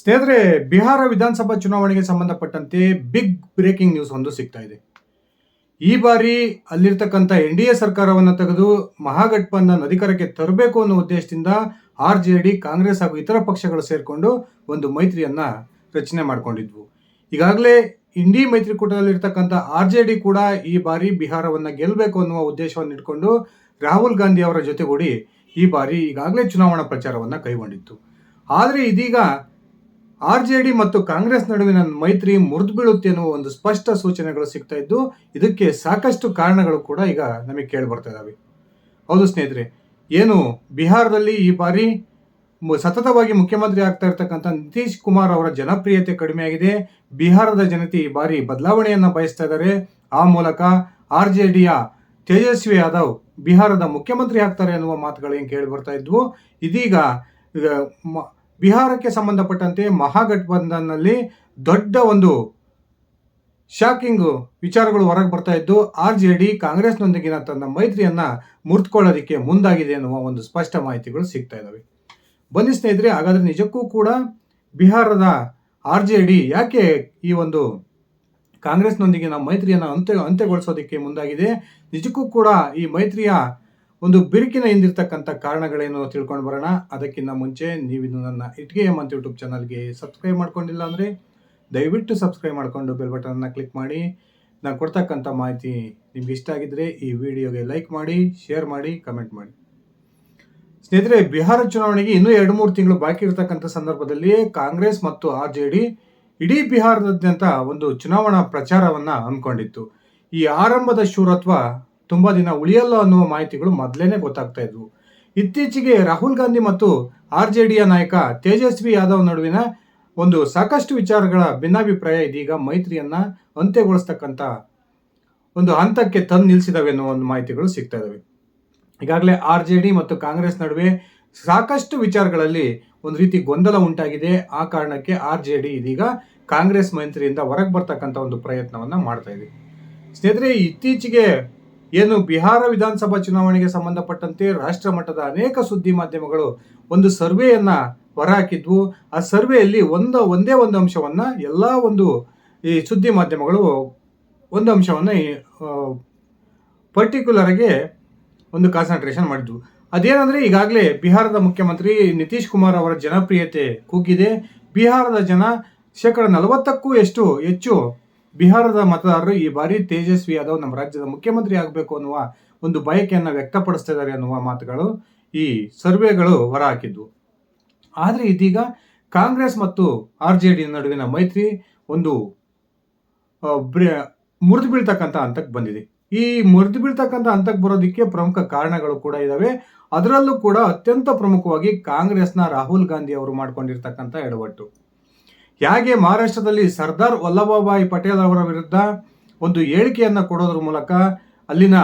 ಸ್ನೇಹಿತರೆ, ಬಿಹಾರ ವಿಧಾನಸಭಾ ಚುನಾವಣೆಗೆ ಸಂಬಂಧಪಟ್ಟಂತೆ ಬಿಗ್ ಬ್ರೇಕಿಂಗ್ ನ್ಯೂಸ್ ಒಂದು ಸಿಗ್ತಾ ಇದೆ. ಈ ಬಾರಿ ಅಲ್ಲಿರ್ತಕ್ಕಂಥ NDA ಸರ್ಕಾರವನ್ನು ತೆಗೆದು ಮಹಾಗಠಬಂಧನ್ ಅಧಿಕಾರಕ್ಕೆ ತರಬೇಕು ಅನ್ನೋ ಉದ್ದೇಶದಿಂದ RJD, ಕಾಂಗ್ರೆಸ್ ಹಾಗೂ ಇತರ ಪಕ್ಷಗಳು ಸೇರಿಕೊಂಡು ಒಂದು ಮೈತ್ರಿಯನ್ನ ರಚನೆ ಮಾಡಿಕೊಂಡಿದ್ವು. ಈಗಾಗಲೇ ಇಂಡಿ ಮೈತ್ರಿಕೂಟದಲ್ಲಿರ್ತಕ್ಕಂಥ RJD ಕೂಡ ಈ ಬಾರಿ ಬಿಹಾರವನ್ನ ಗೆಲ್ಲಬೇಕು ಅನ್ನುವ ಉದ್ದೇಶವನ್ನು ಇಟ್ಕೊಂಡು ರಾಹುಲ್ ಗಾಂಧಿ ಅವರ ಜೊತೆಗೂಡಿ ಈ ಬಾರಿ ಈಗಾಗಲೇ ಚುನಾವಣಾ ಪ್ರಚಾರವನ್ನ ಕೈಗೊಂಡಿತ್ತು. ಆದರೆ ಇದೀಗ RJD ಮತ್ತು ಕಾಂಗ್ರೆಸ್ ನಡುವಿನ ಮೈತ್ರಿ ಮುರಿದು ಬೀಳುತ್ತೆ ಎನ್ನುವ ಒಂದು ಸ್ಪಷ್ಟ ಸೂಚನೆಗಳು ಸಿಗ್ತಾ ಇದ್ದು, ಇದಕ್ಕೆ ಸಾಕಷ್ಟು ಕಾರಣಗಳು ಕೂಡ ಈಗ ನಮಗೆ ಕೇಳಿ ಬರ್ತಾ ಇದ್ದಾವೆ. ಹೌದು ಸ್ನೇಹಿತರೆ, ಏನು ಬಿಹಾರದಲ್ಲಿ ಈ ಬಾರಿ ಸತತವಾಗಿ ಮುಖ್ಯಮಂತ್ರಿ ಆಗ್ತಾ ಇರ್ತಕ್ಕಂಥ ನಿತೀಶ್ ಕುಮಾರ್ ಅವರ ಜನಪ್ರಿಯತೆ ಕಡಿಮೆ ಆಗಿದೆ. ಬಿಹಾರದ ಜನತೆ ಈ ಬಾರಿ ಬದಲಾವಣೆಯನ್ನ ಬಯಸ್ತಾ ಇದ್ದಾರೆ. ಆ ಮೂಲಕ RJDಯ ತೇಜಸ್ವಿ ಯಾದವ್ ಬಿಹಾರದ ಮುಖ್ಯಮಂತ್ರಿ ಆಗ್ತಾರೆ ಅನ್ನುವ ಮಾತುಗಳು ಏನು ಕೇಳಿ ಬರ್ತಾ ಇದ್ವು. ಇದೀಗ ಬಿಹಾರಕ್ಕೆ ಸಂಬಂಧಪಟ್ಟಂತೆ ಮಹಾಗಠಬಂಧನ್ನಲ್ಲಿ ದೊಡ್ಡ ಒಂದು ಶಾಕಿಂಗ್ ವಿಚಾರಗಳು ಹೊರಗೆ ಬರ್ತಾ ಇದ್ದು, RJD ಕಾಂಗ್ರೆಸ್ನೊಂದಿಗಿನ ತನ್ನ ಮೈತ್ರಿಯನ್ನ ಮುರಿದುಕೊಳ್ಳೋದಕ್ಕೆ ಮುಂದಾಗಿದೆ ಎನ್ನುವ ಒಂದು ಸ್ಪಷ್ಟ ಮಾಹಿತಿಗಳು ಸಿಗ್ತಾ ಇದ್ದಾವೆ. ಬನ್ನಿ ಸ್ನೇಹಿತರೆ, ಹಾಗಾದ್ರೆ ನಿಜಕ್ಕೂ ಕೂಡ ಬಿಹಾರದ RJD ಯಾಕೆ ಈ ಒಂದು ಕಾಂಗ್ರೆಸ್ನೊಂದಿಗಿನ ಮೈತ್ರಿಯನ್ನು ಅಂತ್ಯಗೊಳಿಸೋದಕ್ಕೆ ಮುಂದಾಗಿದೆ, ನಿಜಕ್ಕೂ ಕೂಡ ಈ ಮೈತ್ರಿಯ ಒಂದು ಬಿರುಕಿನ ಹಿಂದಿರ್ತಕ್ಕಂಥ ಕಾರಣಗಳೇನು ತಿಳ್ಕೊಂಡು ಬರೋಣ. ಅದಕ್ಕಿಂತ ಮುಂಚೆ ನೀವಿನ್ನು ನನ್ನ ಇಟ್ಗೆ ಎಂ ಅಂತ ಯೂಟ್ಯೂಬ್ ಚಾನಲ್ಗೆ ಸಬ್ಸ್ಕ್ರೈಬ್ ಮಾಡ್ಕೊಂಡಿಲ್ಲ ಅಂದರೆ ದಯವಿಟ್ಟು ಸಬ್ಸ್ಕ್ರೈಬ್ ಮಾಡಿಕೊಂಡು ಬೆಲ್ ಬಟನ್ನ ಕ್ಲಿಕ್ ಮಾಡಿ. ನಾನು ಕೊಡ್ತಕ್ಕಂಥ ಮಾಹಿತಿ ನಿಮ್ಗೆ ಇಷ್ಟ ಆಗಿದ್ರೆ ಈ ವಿಡಿಯೋಗೆ ಲೈಕ್ ಮಾಡಿ, ಶೇರ್ ಮಾಡಿ, ಕಮೆಂಟ್ ಮಾಡಿ. ಸ್ನೇಹಿತರೆ, ಬಿಹಾರ ಚುನಾವಣೆಗೆ ಇನ್ನೂ 2-3 ತಿಂಗಳು ಬಾಕಿ ಇರತಕ್ಕಂಥ ಸಂದರ್ಭದಲ್ಲಿ ಕಾಂಗ್ರೆಸ್ ಮತ್ತು RJD ಇಡೀ ಬಿಹಾರದಾದ್ಯಂತ ಒಂದು ಚುನಾವಣಾ ಪ್ರಚಾರವನ್ನ ಹಮ್ಮಿಕೊಂಡಿತ್ತು. ಈ ಆರಂಭದ ಶೂರತ್ವ ತುಂಬಾ ದಿನ ಉಳಿಯಲ್ಲ ಅನ್ನುವ ಮಾಹಿತಿಗಳು ಮೊದಲೇನೆ ಗೊತ್ತಾಗ್ತಾ ಇದ್ವು. ಇತ್ತೀಚೆಗೆ ರಾಹುಲ್ ಗಾಂಧಿ ಮತ್ತು RJDಯ ನಾಯಕ ತೇಜಸ್ವಿ ಯಾದವ್ ನಡುವಿನ ಒಂದು ಸಾಕಷ್ಟು ವಿಚಾರಗಳ ಭಿನ್ನಾಭಿಪ್ರಾಯ ಇದೀಗ ಮೈತ್ರಿಯನ್ನ ಅಂತ್ಯಗೊಳಿಸ್ತಕ್ಕಂಥ ಒಂದು ಹಂತಕ್ಕೆ ತಂದು ನಿಲ್ಲಿಸಿದವೆ ಅನ್ನೋ ಒಂದು ಮಾಹಿತಿಗಳು ಸಿಗ್ತಾ ಇದಾವೆ. ಈಗಾಗಲೇ RJD ಮತ್ತು ಕಾಂಗ್ರೆಸ್ ನಡುವೆ ಸಾಕಷ್ಟು ವಿಚಾರಗಳಲ್ಲಿ ಒಂದು ರೀತಿ ಗೊಂದಲ ಉಂಟಾಗಿದೆ. ಆ ಕಾರಣಕ್ಕೆ RJD ಇದೀಗ ಕಾಂಗ್ರೆಸ್ ಮೈತ್ರಿಯಿಂದ ಹೊರಗೆ ಬರ್ತಕ್ಕಂಥ ಒಂದು ಪ್ರಯತ್ನವನ್ನ ಮಾಡ್ತಾ ಇದೆ. ಸ್ನೇಹಿತರೆ, ಇತ್ತೀಚೆಗೆ ಏನು ಬಿಹಾರ ವಿಧಾನಸಭಾ ಚುನಾವಣೆಗೆ ಸಂಬಂಧಪಟ್ಟಂತೆ ರಾಷ್ಟ್ರ ಮಟ್ಟದ ಅನೇಕ ಸುದ್ದಿ ಮಾಧ್ಯಮಗಳು ಒಂದು ಸರ್ವೆಯನ್ನ ಹೊರಹಾಕಿದ್ವು. ಆ ಸರ್ವೆಯಲ್ಲಿ ಒಂದೇ ಒಂದು ಅಂಶವನ್ನ ಎಲ್ಲ ಒಂದು ಈ ಸುದ್ದಿ ಮಾಧ್ಯಮಗಳು ಒಂದು ಅಂಶವನ್ನ ಪರ್ಟಿಕ್ಯುಲರ್ ಆಗಿ ಒಂದು ಕಾನ್ಸಂಟ್ರೇಷನ್ ಮಾಡಿದ್ವು. ಅದೇನಂದ್ರೆ, ಈಗಾಗಲೇ ಬಿಹಾರದ ಮುಖ್ಯಮಂತ್ರಿ ನಿತೀಶ್ ಕುಮಾರ್ ಅವರ ಜನಪ್ರಿಯತೆ ಕುಗ್ಗಿದೆ. ಬಿಹಾರದ ಜನ 40%ಕ್ಕೂ ಹೆಚ್ಚು ಬಿಹಾರದ ಮತದಾರರು ಈ ಬಾರಿ ತೇಜಸ್ವಿ ಯಾದವ್ ನಮ್ಮ ರಾಜ್ಯದ ಮುಖ್ಯಮಂತ್ರಿ ಆಗಬೇಕು ಅನ್ನುವ ಒಂದು ಬಯಕೆಯನ್ನು ವ್ಯಕ್ತಪಡಿಸ್ತಾ ಇದ್ದಾರೆ ಅನ್ನುವ ಮಾತುಗಳು ಈ ಸರ್ವೆಗಳು ಹೊರಹಾಕಿದ್ವು. ಆದರೆ ಇದೀಗ ಕಾಂಗ್ರೆಸ್ ಮತ್ತು RJD ನಡುವಿನ ಮೈತ್ರಿ ಒಂದು ಮುರಿದು ಬೀಳ್ತಕ್ಕಂಥ ಹಂತಕ್ಕೆ ಬಂದಿದೆ. ಈ ಮುರಿದು ಬೀಳ್ತಕ್ಕಂಥ ಹಂತಕ್ಕೆ ಬರೋದಕ್ಕೆ ಪ್ರಮುಖ ಕಾರಣಗಳು ಕೂಡ ಇದಾವೆ. ಅದರಲ್ಲೂ ಕೂಡ ಅತ್ಯಂತ ಪ್ರಮುಖವಾಗಿ ಕಾಂಗ್ರೆಸ್ನ ರಾಹುಲ್ ಗಾಂಧಿ ಅವರು ಮಾಡ್ಕೊಂಡಿರ್ತಕ್ಕಂಥ ಎಡವಟ್ಟು. ಹೇಗೆ ಮಹಾರಾಷ್ಟ್ರದಲ್ಲಿ ಸರ್ದಾರ್ ವಲ್ಲಭಭಾಯಿ ಪಟೇಲ್ ಅವರ ವಿರುದ್ಧ ಒಂದು ಹೇಳಿಕೆಯನ್ನ ಕೊಡೋದ್ರ ಮೂಲಕ ಅಲ್ಲಿನ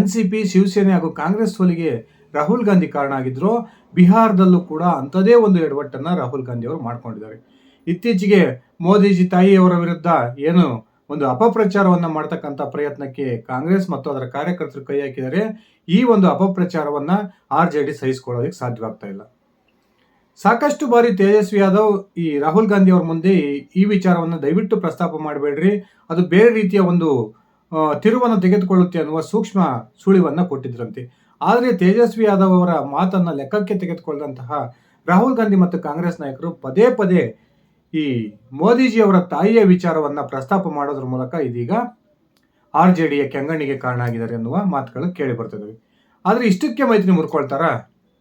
NCP, ಶಿವಸೇನೆ ಹಾಗೂ ಕಾಂಗ್ರೆಸ್ ಸೋಲಿಗೆ ರಾಹುಲ್ ಗಾಂಧಿ ಕಾರಣ ಆಗಿದ್ರು, ಬಿಹಾರದಲ್ಲೂ ಕೂಡ ಅಂಥದೇ ಒಂದು ಎಡವಟ್ಟನ್ನ ರಾಹುಲ್ ಗಾಂಧಿ ಅವರು ಮಾಡ್ಕೊಂಡಿದ್ದಾರೆ. ಇತ್ತೀಚೆಗೆ ಮೋದಿಜಿ ತಾಯಿಯವರ ವಿರುದ್ಧ ಏನು ಒಂದು ಅಪಪ್ರಚಾರವನ್ನ ಮಾಡ್ತಕ್ಕಂಥ ಪ್ರಯತ್ನಕ್ಕೆ ಕಾಂಗ್ರೆಸ್ ಮತ್ತು ಅದರ ಕಾರ್ಯಕರ್ತರು ಕೈ ಹಾಕಿದ್ದಾರೆ. ಈ ಒಂದು ಅಪಪ್ರಚಾರವನ್ನ RJD ಸಹಿಸಿಕೊಳ್ಳೋದಕ್ಕೆ ಸಾಧ್ಯವಾಗ್ತಾ ಇಲ್ಲ. ಸಾಕಷ್ಟು ಬಾರಿ ತೇಜಸ್ವಿ ಯಾದವ್ ಈ ರಾಹುಲ್ ಗಾಂಧಿ ಅವರ ಮುಂದೆ ಈ ವಿಚಾರವನ್ನು ದಯವಿಟ್ಟು ಪ್ರಸ್ತಾಪ ಮಾಡಬೇಡ್ರಿ, ಅದು ಬೇರೆ ರೀತಿಯ ಒಂದು ತಿರುವನ್ನು ತೆಗೆದುಕೊಳ್ಳುತ್ತೆ ಅನ್ನುವ ಸೂಕ್ಷ್ಮ ಸುಳಿವನ್ನ ಕೊಟ್ಟಿದ್ರಂತೆ. ಆದರೆ ತೇಜಸ್ವಿ ಯಾದವ್ ಅವರ ಮಾತನ್ನ ಲೆಕ್ಕಕ್ಕೆ ತೆಗೆದುಕೊಳ್ಳದಂತಹ ರಾಹುಲ್ ಗಾಂಧಿ ಮತ್ತು ಕಾಂಗ್ರೆಸ್ ನಾಯಕರು ಪದೇ ಪದೇ ಈ ಮೋದಿಜಿ ಅವರ ತಾಯಿಯ ವಿಚಾರವನ್ನ ಪ್ರಸ್ತಾಪ ಮಾಡೋದ್ರ ಮೂಲಕ ಇದೀಗ RJDಯ ಕೆಂಗಣ್ಣಿಗೆ ಕಾರಣ ಆಗಿದ್ದಾರೆ ಎನ್ನುವ ಮಾತುಗಳು ಕೇಳಿ ಬರ್ತದವೆ. ಆದ್ರೆ ಇಷ್ಟಕ್ಕೆ ಮೈತ್ರಿ ಮುರ್ಕೊಳ್ತಾರಾ?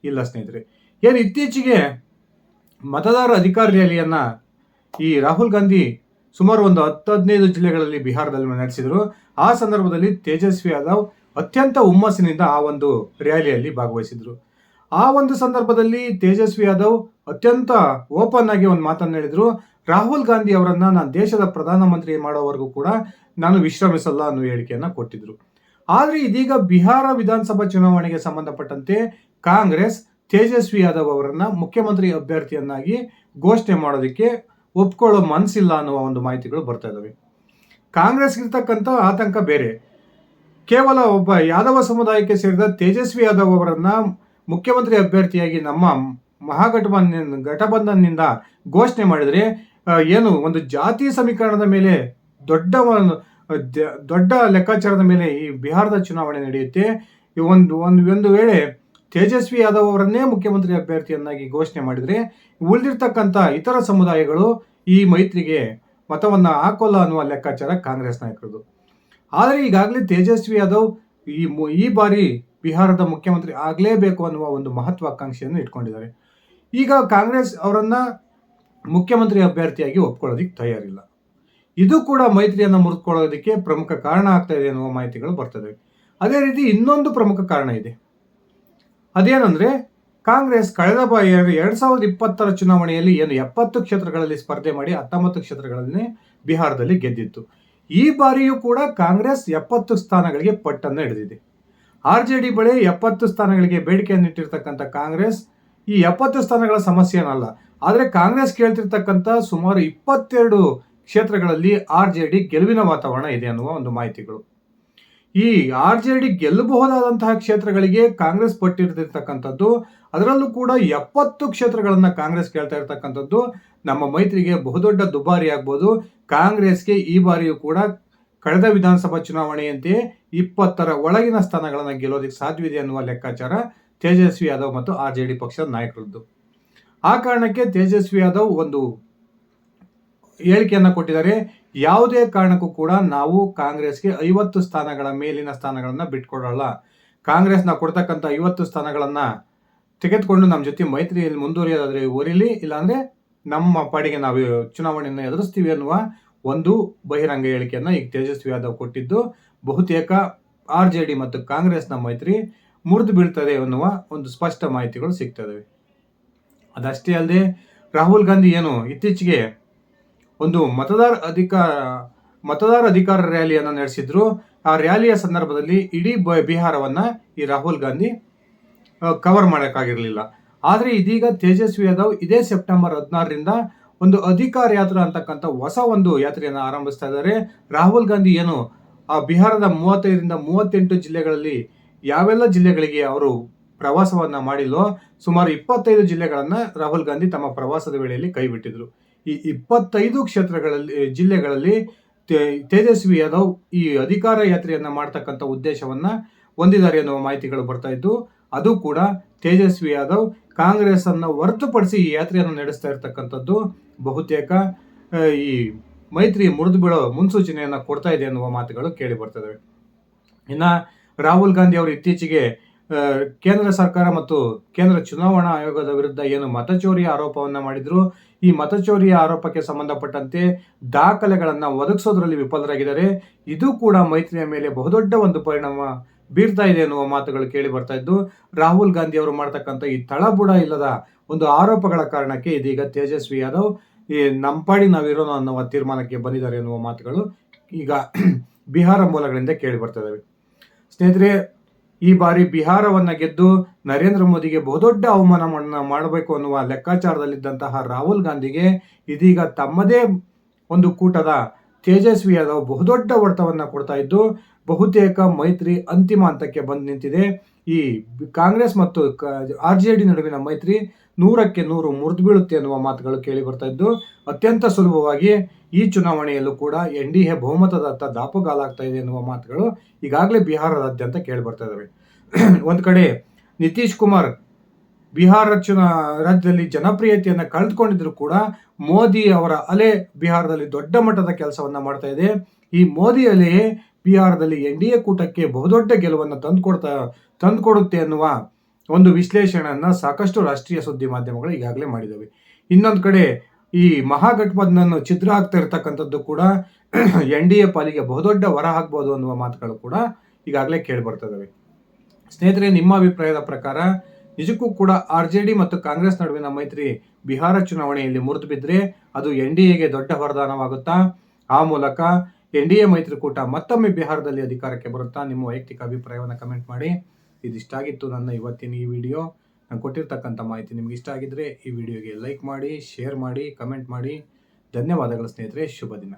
ಇಲ್ಲ ಸ್ನೇಹಿತರೆ. ಏನು ಇತ್ತೀಚೆಗೆ ಮತದಾರ ಅಧಿಕಾರ ರ್ಯಾಲಿಯನ್ನ ಈ ರಾಹುಲ್ ಗಾಂಧಿ ಸುಮಾರು ಒಂದು 10-15 ಜಿಲ್ಲೆಗಳಲ್ಲಿ ಬಿಹಾರದಲ್ಲಿ ನಡೆಸಿದ್ರು. ಆ ಸಂದರ್ಭದಲ್ಲಿ ತೇಜಸ್ವಿ ಯಾದವ್ ಅತ್ಯಂತ ಹುಮ್ಮಸ್ಸಿನಿಂದ ಆ ಒಂದು ರ್ಯಾಲಿಯಲ್ಲಿ ಭಾಗವಹಿಸಿದ್ರು. ಆ ಒಂದು ಸಂದರ್ಭದಲ್ಲಿ ತೇಜಸ್ವಿ ಯಾದವ್ ಅತ್ಯಂತ ಓಪನ್ ಆಗಿ ಒಂದು ಮಾತನ್ನು ಹೇಳಿದ್ರು, ರಾಹುಲ್ ಗಾಂಧಿ ಅವರನ್ನ ನಾನು ದೇಶದ ಪ್ರಧಾನಮಂತ್ರಿ ಮಾಡೋವರೆಗೂ ಕೂಡ ನಾನು ವಿಶ್ರಮಿಸಲ್ಲ ಅನ್ನೋ ಹೇಳಿಕೆಯನ್ನ ಕೊಟ್ಟಿದ್ರು. ಆದ್ರೆ ಇದೀಗ ಬಿಹಾರ ವಿಧಾನಸಭಾ ಚುನಾವಣೆಗೆ ಸಂಬಂಧಪಟ್ಟಂತೆ ಕಾಂಗ್ರೆಸ್ ತೇಜಸ್ವಿ ಯಾದವ್ ಅವರನ್ನ ಮುಖ್ಯಮಂತ್ರಿ ಅಭ್ಯರ್ಥಿಯನ್ನಾಗಿ ಘೋಷಣೆ ಮಾಡೋದಕ್ಕೆ ಒಪ್ಕೊಳ್ಳೋ ಮನಸ್ಸಿಲ್ಲ ಅನ್ನುವ ಒಂದು ಮಾಹಿತಿಗಳು ಬರ್ತಾ ಇದಾವೆ. ಕಾಂಗ್ರೆಸ್ ಇರ್ತಕ್ಕಂಥ ಆತಂಕ ಬೇರೆ. ಕೇವಲ ಒಬ್ಬ ಯಾದವ ಸಮುದಾಯಕ್ಕೆ ಸೇರಿದ ತೇಜಸ್ವಿ ಯಾದವ್ ಅವರನ್ನ ಮುಖ್ಯಮಂತ್ರಿ ಅಭ್ಯರ್ಥಿಯಾಗಿ ನಮ್ಮ ಘಟಬಂಧನ್ನಿಂದ ಘೋಷಣೆ ಮಾಡಿದರೆ ಏನು ಒಂದು ಜಾತಿ ಸಮೀಕರಣದ ಮೇಲೆ ದೊಡ್ಡ ಲೆಕ್ಕಾಚಾರದ ಮೇಲೆ ಈ ಬಿಹಾರದ ಚುನಾವಣೆ ನಡೆಯುತ್ತೆ. ಒಂದು ವೇಳೆ ತೇಜಸ್ವಿ ಯಾದವ್ ಅವರನ್ನೇ ಮುಖ್ಯಮಂತ್ರಿ ಅಭ್ಯರ್ಥಿಯನ್ನಾಗಿ ಘೋಷಣೆ ಮಾಡಿದರೆ ಉಳಿದಿರ್ತಕ್ಕಂಥ ಇತರ ಸಮುದಾಯಗಳು ಈ ಮೈತ್ರಿಗೆ ಮತವನ್ನು ಹಾಕೋಲ್ಲ ಅನ್ನುವ ಲೆಕ್ಕಾಚಾರ ಕಾಂಗ್ರೆಸ್ ನಾಯಕರದು. ಆದರೆ ಈಗಾಗಲೇ ತೇಜಸ್ವಿ ಯಾದವ್ ಈ ಬಾರಿ ಬಿಹಾರದ ಮುಖ್ಯಮಂತ್ರಿ ಆಗಲೇಬೇಕು ಅನ್ನುವ ಒಂದು ಮಹತ್ವಾಕಾಂಕ್ಷೆಯನ್ನು ಇಟ್ಕೊಂಡಿದ್ದಾರೆ. ಈಗ ಕಾಂಗ್ರೆಸ್ ಅವರನ್ನ ಮುಖ್ಯಮಂತ್ರಿ ಅಭ್ಯರ್ಥಿಯಾಗಿ ಒಪ್ಕೊಳ್ಳೋದಿಕ್ಕೆ ತಯಾರಿಲ್ಲ. ಇದು ಕೂಡ ಮೈತ್ರಿಯನ್ನು ಮುರಿದುಕೊಳ್ಳೋದಕ್ಕೆ ಪ್ರಮುಖ ಕಾರಣ ಆಗ್ತಾ ಇದೆ ಅನ್ನುವ ಮಾಹಿತಿಗಳು ಬರ್ತದೆ. ಅದೇ ರೀತಿ ಇನ್ನೊಂದು ಪ್ರಮುಖ ಕಾರಣ ಇದೆ. ಅದೇನಂದ್ರೆ ಕಾಂಗ್ರೆಸ್ ಕಳೆದ 2020 ಚುನಾವಣೆಯಲ್ಲಿ 70 ಕ್ಷೇತ್ರಗಳಲ್ಲಿ ಸ್ಪರ್ಧೆ ಮಾಡಿ 19 ಕ್ಷೇತ್ರಗಳಲ್ಲಿ ಬಿಹಾರದಲ್ಲಿ ಗೆದ್ದಿತ್ತು. ಈ ಬಾರಿಯೂ ಕೂಡ ಕಾಂಗ್ರೆಸ್ 70 ಸ್ಥಾನಗಳಿಗೆ ಪಟ್ಟನ್ನು ಹಿಡಿದಿದೆ. RJD ಬಳಿ 70 ಸ್ಥಾನಗಳಿಗೆ ಬೇಡಿಕೆಯನ್ನು ಇಟ್ಟಿರ್ತಕ್ಕಂಥ ಕಾಂಗ್ರೆಸ್ ಈ 70 ಸ್ಥಾನಗಳ ಸಮಸ್ಯೆ ಏನಲ್ಲ. ಆದರೆ ಕಾಂಗ್ರೆಸ್ ಕೇಳ್ತಿರ್ತಕ್ಕಂಥ ಸುಮಾರು 22 ಕ್ಷೇತ್ರಗಳಲ್ಲಿ RJD ಗೆಲುವಿನ ವಾತಾವರಣ ಇದೆ ಅನ್ನುವ ಒಂದು ಮಾಹಿತಿಗಳು. ಈ RJD ಗೆಲ್ಲಬಹುದಾದಂತಹ ಕ್ಷೇತ್ರಗಳಿಗೆ ಕಾಂಗ್ರೆಸ್ ಪಟ್ಟಿರ್ತಿರ್ತಕ್ಕಂಥದ್ದು, ಅದರಲ್ಲೂ ಕೂಡ 70 ಕ್ಷೇತ್ರಗಳನ್ನ ಕಾಂಗ್ರೆಸ್ ಕೇಳ್ತಾ ಇರ್ತಕ್ಕಂಥದ್ದು ನಮ್ಮ ಮೈತ್ರಿಗೆ ಬಹುದೊಡ್ಡ ದುಬಾರಿ ಆಗ್ಬೋದು. ಕಾಂಗ್ರೆಸ್ಗೆ ಈ ಬಾರಿಯೂ ಕೂಡ ಕಳೆದ ವಿಧಾನಸಭಾ ಚುನಾವಣೆಯಂತೆ 20ರ ಒಳಗಿನ ಸ್ಥಾನಗಳನ್ನು ಗೆಲ್ಲೋದಕ್ಕೆ ಸಾಧ್ಯವಿದೆ ಅನ್ನುವ ಲೆಕ್ಕಾಚಾರ ತೇಜಸ್ವಿ ಯಾದವ್ ಮತ್ತು RJD ಪಕ್ಷದ ನಾಯಕರದ್ದು. ಆ ಕಾರಣಕ್ಕೆ ತೇಜಸ್ವಿ ಯಾದವ್ ಒಂದು ಹೇಳಿಕೆಯನ್ನು ಕೊಟ್ಟಿದ್ದಾರೆ. ಯಾವುದೇ ಕಾರಣಕ್ಕೂ ಕೂಡ ನಾವು ಕಾಂಗ್ರೆಸ್ಗೆ 50 ಸ್ಥಾನಗಳ ಮೇಲಿನ ಸ್ಥಾನಗಳನ್ನು ಬಿಟ್ಕೊಡಲ್ಲ. ಕಾಂಗ್ರೆಸ್ನ ಕೊಡ್ತಕ್ಕಂಥ 50 ಸ್ಥಾನಗಳನ್ನು ತೆಗೆದುಕೊಂಡು ನಮ್ಮ ಜೊತೆ ಮೈತ್ರಿಯಲ್ಲಿ ಮುಂದುವರಿಯೋದಾದ್ರೆ ಒರಿಲಿ, ಇಲ್ಲಾಂದ್ರೆ ನಮ್ಮ ಪಾಡಿಗೆ ನಾವು ಚುನಾವಣೆಯನ್ನು ಎದುರಿಸ್ತೀವಿ ಅನ್ನುವ ಒಂದು ಬಹಿರಂಗ ಹೇಳಿಕೆಯನ್ನು ಈಗ ತೇಜಸ್ವಿ ಯಾದವ್ ಕೊಟ್ಟಿದ್ದು ಬಹುತೇಕ RJD ಮತ್ತು ಕಾಂಗ್ರೆಸ್ನ ಮೈತ್ರಿ ಮುರಿದು ಬೀಳ್ತದೆ ಅನ್ನುವ ಒಂದು ಸ್ಪಷ್ಟ ಮಾಹಿತಿಗಳು ಸಿಗ್ತದೆ. ಅದಷ್ಟೇ ಅಲ್ಲದೆ ರಾಹುಲ್ ಗಾಂಧಿ ಏನು ಇತ್ತೀಚೆಗೆ ಒಂದು ಮತದಾರ ಅಧಿಕಾರ ರ್ಯಾಲಿಯನ್ನು ನಡೆಸಿದ್ರು. ಆ ರ್ಯಾಲಿಯ ಸಂದರ್ಭದಲ್ಲಿ ಇಡೀ ಬಿಹಾರವನ್ನ ಈ ರಾಹುಲ್ ಗಾಂಧಿ ಕವರ್ ಮಾಡೋಕ್ಕಾಗಿರಲಿಲ್ಲ. ಆದರೆ ಇದೀಗ ತೇಜಸ್ವಿ ಯಾದವ್ ಇದೇ ಸೆಪ್ಟೆಂಬರ್ 16ರಿಂದ ಒಂದು ಅಧಿಕಾರ ಯಾತ್ರಾ ಅಂತಕ್ಕಂಥ ಹೊಸ ಒಂದು ಯಾತ್ರೆಯನ್ನು ಆರಂಭಿಸ್ತಾ ಇದ್ದಾರೆ. ರಾಹುಲ್ ಗಾಂಧಿ ಏನು ಆ ಬಿಹಾರದ 35ರಿಂದ 38 ಜಿಲ್ಲೆಗಳಲ್ಲಿ ಯಾವೆಲ್ಲ ಜಿಲ್ಲೆಗಳಿಗೆ ಅವರು ಪ್ರವಾಸವನ್ನ ಮಾಡಿಲ್ಲೋ ಸುಮಾರು 25 ಜಿಲ್ಲೆಗಳನ್ನ ರಾಹುಲ್ ಗಾಂಧಿ ತಮ್ಮ ಪ್ರವಾಸದ ವೇಳೆಯಲ್ಲಿ ಕೈಬಿಟ್ಟಿದ್ರು. ಈ 25 ಜಿಲ್ಲೆಗಳಲ್ಲಿ ತೇಜಸ್ವಿ ಯಾದವ್ ಈ ಅಧಿಕಾರ ಯಾತ್ರೆಯನ್ನ ಮಾಡ್ತಕ್ಕಂಥ ಉದ್ದೇಶವನ್ನ ಹೊಂದಿದ್ದಾರೆ ಎನ್ನುವ ಮಾಹಿತಿಗಳು ಬರ್ತಾ ಇದ್ದು, ಅದು ಕೂಡ ತೇಜಸ್ವಿ ಯಾದವ್ ಕಾಂಗ್ರೆಸ್ ಅನ್ನ ಹೊರತುಪಡಿಸಿ ಈ ಯಾತ್ರೆಯನ್ನು ನಡೆಸ್ತಾ ಇರ್ತಕ್ಕಂಥದ್ದು ಬಹುತೇಕ ಈ ಮೈತ್ರಿ ಮುರಿದು ಬೀಳೋ ಮುನ್ಸೂಚನೆಯನ್ನ ಕೊಡ್ತಾ ಇದೆ ಎನ್ನುವ ಮಾತುಗಳು ಕೇಳಿ ಬರ್ತವೆ. ಇನ್ನ ರಾಹುಲ್ ಗಾಂಧಿ ಅವರು ಇತ್ತೀಚೆಗೆ ಕೇಂದ್ರ ಸರ್ಕಾರ ಮತ್ತು ಕೇಂದ್ರ ಚುನಾವಣಾ ಆಯೋಗದ ವಿರುದ್ಧ ಏನು ಮತಚೋರಿ ಆರೋಪವನ್ನ ಮಾಡಿದ್ರು, ಈ ಮತಚೋರಿಯ ಆರೋಪಕ್ಕೆ ಸಂಬಂಧಪಟ್ಟಂತೆ ದಾಖಲೆಗಳನ್ನ ಒದಗಿಸೋದ್ರಲ್ಲಿ ವಿಫಲರಾಗಿದ್ದಾರೆ. ಇದು ಕೂಡ ಮೈತ್ರಿಯ ಮೇಲೆ ಬಹುದೊಡ್ಡ ಒಂದು ಪರಿಣಾಮ ಬೀರ್ತಾ ಇದೆ ಎನ್ನುವ ಮಾತುಗಳು ಕೇಳಿ ಬರ್ತಾ ಇದ್ದು, ರಾಹುಲ್ ಗಾಂಧಿ ಅವರು ಮಾಡ್ತಕ್ಕಂಥ ಈ ತಳಬುಡ ಇಲ್ಲದ ಒಂದು ಆರೋಪಗಳ ಕಾರಣಕ್ಕೆ ಇದೀಗ ತೇಜಸ್ವಿ ಯಾದವ್ ಈ ನಂಪಾಡಿ ನಾವಿರೋಣ ಅನ್ನುವ ತೀರ್ಮಾನಕ್ಕೆ ಬಂದಿದ್ದಾರೆ ಎನ್ನುವ ಮಾತುಗಳು ಈಗ ಬಿಹಾರ ಮೂಲಗಳಿಂದ ಕೇಳಿ ಬರ್ತಾ ಇದ್ದಾವೆ. ಸ್ನೇಹಿತರೆ, ಈ ಬಾರಿ ಬಿಹಾರವನ್ನ ಗೆದ್ದು ನರೇಂದ್ರ ಮೋದಿಗೆ ಬಹುದೊಡ್ಡ ಅವಮಾನವನ್ನ ಮಾಡಬೇಕು ಅನ್ನುವ ಲೆಕ್ಕಾಚಾರದಲ್ಲಿದ್ದಂತಹ ರಾಹುಲ್ ಗಾಂಧಿಗೆ ಇದೀಗ ತಮ್ಮದೇ ಒಂದು ಕೂಟದ ತೇಜಸ್ವಿ ಯಾದವ್ ಬಹುದೊಡ್ಡ ಹೊಡೆತವನ್ನ ಕೊಡ್ತಾ ಇದ್ದು, ಬಹುತೇಕ ಮೈತ್ರಿ ಅಂತಿಮ ಹಂತಕ್ಕೆ ಬಂದು ನಿಂತಿದೆ. ಈ ಕಾಂಗ್ರೆಸ್ ಮತ್ತು RJD ನಡುವಿನ ಮೈತ್ರಿ 100ಕ್ಕೆ 100 ಮುರಿದು ಬೀಳುತ್ತೆ ಅನ್ನುವ ಮಾತುಗಳು ಕೇಳಿ ಬರ್ತಾ ಇದ್ದು, ಅತ್ಯಂತ ಸುಲಭವಾಗಿ ಈ ಚುನಾವಣೆಯಲ್ಲೂ ಕೂಡ NDA ಬಹುಮತದತ್ತ ದಾಪುಗಾಲಾಗ್ತಾ ಇದೆ ಎನ್ನುವ ಮಾತುಗಳು ಈಗಾಗಲೇ ಬಿಹಾರದಾದ್ಯಂತ ಕೇಳಿ ಬರ್ತಾ ಇದಾವೆ. ಒಂದ್ ಕಡೆ ನಿತೀಶ್ ಕುಮಾರ್ ಬಿಹಾರ ರಾಜ್ಯದಲ್ಲಿ ಜನಪ್ರಿಯತೆಯನ್ನ ಕಳೆದುಕೊಂಡಿದ್ರು ಕೂಡ ಮೋದಿ ಅವರ ಅಲೆ ಬಿಹಾರದಲ್ಲಿ ದೊಡ್ಡ ಮಟ್ಟದ ಕೆಲಸವನ್ನ ಮಾಡ್ತಾ ಇದೆ. ಈ ಮೋದಿ ಅಲೆಯೇ ಬಿಹಾರದಲ್ಲಿ NDA ಕೂಟಕ್ಕೆ ಬಹುದೊಡ್ಡ ಗೆಲುವನ್ನು ತಂದುಕೊಡುತ್ತೆ ಅನ್ನುವ ಒಂದು ವಿಶ್ಲೇಷಣೆಯನ್ನ ಸಾಕಷ್ಟು ರಾಷ್ಟ್ರೀಯ ಸುದ್ದಿ ಮಾಧ್ಯಮಗಳು ಈಗಾಗಲೇ ಮಾಡಿದವೆ. ಇನ್ನೊಂದು ಕಡೆ ಈ ಮಹಾಗಠಬಂಧನ ಛಿದ್ರ ಆಗ್ತಾ ಇರತಕ್ಕಂಥದ್ದು ಕೂಡ NDA ಪಾಲಿಗೆ ಬಹುದೊಡ್ಡ ಹೊರ ಹಾಕ್ಬೋದು ಅನ್ನುವ ಮಾತುಗಳು ಕೂಡ ಈಗಾಗಲೇ ಕೇಳಿ ಬರ್ತದವೆ. ಸ್ನೇಹಿತರೆ, ನಿಮ್ಮ ಅಭಿಪ್ರಾಯದ ಪ್ರಕಾರ ನಿಜಕ್ಕೂ ಕೂಡ RJD ಮತ್ತು ಕಾಂಗ್ರೆಸ್ ನಡುವಿನ ಮೈತ್ರಿ ಬಿಹಾರ ಚುನಾವಣೆಯಲ್ಲಿ ಮುರಿದು ಬಿದ್ದರೆ ಅದು NDAಗೆ ದೊಡ್ಡ ವರದಾನವಾಗುತ್ತಾ? ಆ ಮೂಲಕ NDA ಮೈತ್ರಿಕೂಟ ಮತ್ತೊಮ್ಮೆ ಬಿಹಾರದಲ್ಲಿ ಅಧಿಕಾರಕ್ಕೆ ಬರುತ್ತಾ? ನಿಮ್ಮ ವೈಯಕ್ತಿಕ ಅಭಿಪ್ರಾಯವನ್ನು ಕಮೆಂಟ್ ಮಾಡಿ. ಇದಿಷ್ಟಾಗಿತ್ತು ನನ್ನ ಇವತ್ತಿನ ಈ ವಿಡಿಯೋ. ನಾನು ಕೊಟ್ಟಿರ್ತಕ್ಕಂಥ ಮಾಹಿತಿ ನಿಮ್ಗೆ ಇಷ್ಟ ಆಗಿದ್ರೆ ಈ ವಿಡಿಯೋಗೆ ಲೈಕ್ ಮಾಡಿ, ಶೇರ್ ಮಾಡಿ, ಕಮೆಂಟ್ ಮಾಡಿ. ಧನ್ಯವಾದಗಳು ಸ್ನೇಹಿತರೆ. ಶುಭ ದಿನ.